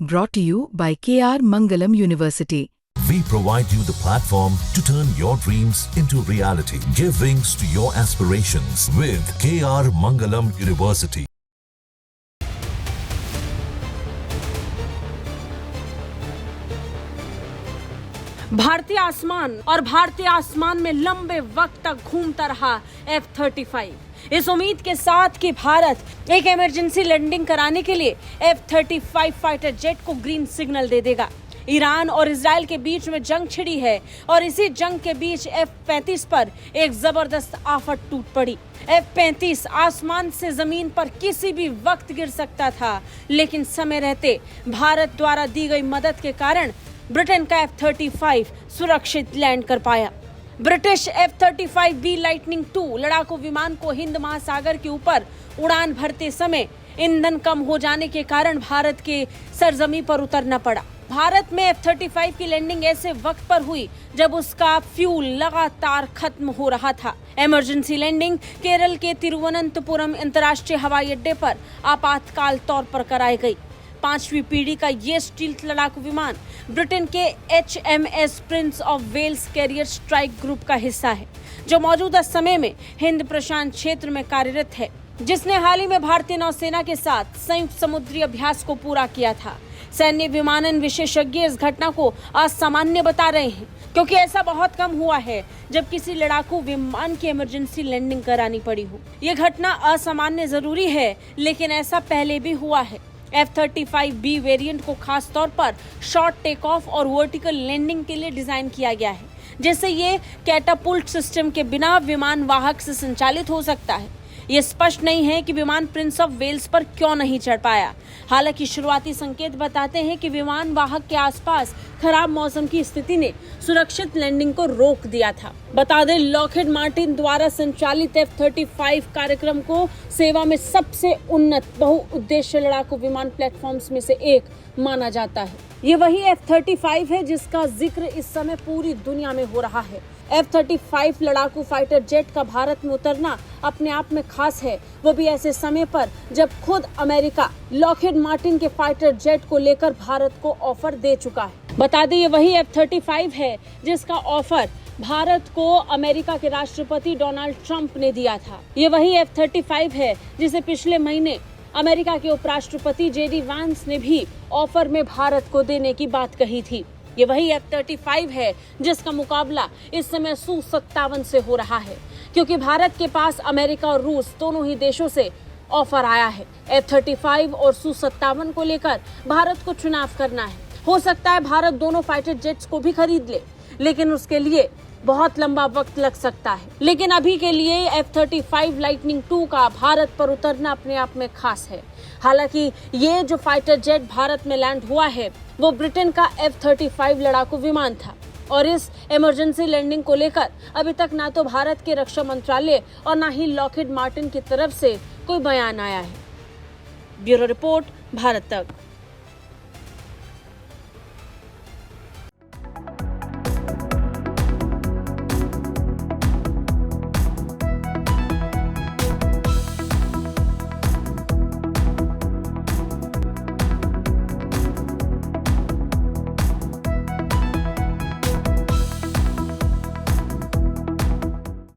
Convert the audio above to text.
Brought to you by KR Mangalam University. We provide you the platform to turn your dreams into reality. Give wings to your aspirations with KR Mangalam University. भारतीय आसमान और भारतीय आसमान में लंबे वक्त तक घूमता रहा F-35। इस उम्मीद के साथ कि भारत एक इमरजेंसी लैंडिंग कराने के लिए F-35 फाइटर जेट को ग्रीन सिग्नल दे देगा। ईरान और इजराइल के बीच में जंग छिड़ी है और इसी जंग के बीच F-35 पर एक जबरदस्त आफत टूट पड़ी। F-35 आसमान से जमीन पर किसी भी वक्त गिर सकता था, लेकिन समय रहते भारत द्वारा दी गई मदद के कारण ब्रिटेन का F-35 सुरक्षित लैंड कर पाया। ब्रिटिश F-35B लाइटनिंग 2 लड़ाकू विमान को हिंद महासागर के ऊपर उड़ान भरते समय ईंधन कम हो जाने के कारण भारत के सरजमी पर उतरना पड़ा। भारत में F-35 की लैंडिंग ऐसे वक्त पर हुई जब उसका फ्यूल लगातार खत्म हो रहा था। इमरजेंसी लैंडिंग केरल के तिरुवनंतपुरम अंतर्राष्ट्रीय हवाई अड्डे पर आपातकाल तौर पर कराई गई। 5वीं पीढ़ी का ये स्टील्थ लड़ाकू विमान ब्रिटेन के HMS Prince of Wales carrier strike group का हिस्सा है, जो मौजूदा समय में हिंद प्रशांत क्षेत्र में कार्यरत है, जिसने हाल ही में भारतीय नौसेना के साथ संयुक्त समुद्री अभ्यास को पूरा किया था। सैन्य विमानन विशेषज्ञ इस घटना को असामान्य बता रहे हैं, क्योंकि ऐसा बहुत कम हुआ है जब किसी लड़ाकू विमान की इमरजेंसी लैंडिंग करानी पड़ी हो। ये घटना असामान्य जरूरी है, लेकिन ऐसा पहले भी हुआ है। F-35B वेरिएंट को खास तौर पर शॉर्ट टेक ऑफ और वर्टिकल लैंडिंग के लिए डिजाइन किया गया है, जिससे ये कैटापुल्ट सिस्टम के बिना विमान वाहक से संचालित हो सकता है। ये स्पष्ट नहीं है कि विमान प्रिंस ऑफ वेल्स पर क्यों नहीं चढ़ पाया। हालांकि शुरुआती संकेत बताते हैं कि विमान वाहक के आसपास खराब मौसम की स्थिति ने सुरक्षित लैंडिंग को रोक दिया था। बता दें, लॉकहीड मार्टिन द्वारा संचालित F-35 कार्यक्रम को सेवा में सबसे उन्नत बहुउद्देश्य लड़ाकू विमान प्लेटफॉर्म्स में से एक माना जाता है। ये वही F-35 है जिसका जिक्र इस समय पूरी दुनिया में हो रहा है। F-35 लड़ाकू फाइटर जेट का भारत में उतरना अपने आप में खास है, वो भी ऐसे समय पर जब खुद अमेरिका लॉकहीड मार्टिन के फाइटर जेट को लेकर भारत को ऑफर दे चुका है। बता दें, ये वही F-35 है जिसका ऑफर भारत को अमेरिका के राष्ट्रपति डोनाल्ड ट्रंप ने दिया था। ये वही F-35 है जिसे पिछले महीने अमेरिका के उपराष्ट्रपति JD वांस ने भी ऑफर में भारत को देने की बात कही थी। ये वही F-35 है जिसका मुकाबला इस समय Su-57 से हो रहा है, क्योंकि भारत के पास अमेरिका और रूस दोनों ही देशों से ऑफर आया है। F-35 और Su-57 को लेकर भारत को चुनाव करना है। हो सकता है भारत दोनों फाइटर जेट्स को भी खरीद ले, लेकिन उसके लिए बहुत लंबा वक्त लग सकता है। लेकिन अभी के लिए F-35 लाइटनिंग 2 का भारत पर उतरना अपने आप में खास है। हालांकि ये जो फाइटर जेट भारत में लैंड हुआ है वो ब्रिटेन का F-35 लड़ाकू विमान था, और इस इमरजेंसी लैंडिंग को लेकर अभी तक ना तो भारत के रक्षा मंत्रालय और ना ही लॉकहीड मार्टिन की तरफ से कोई बयान आया है। ब्यूरो रिपोर्ट, भारत तक।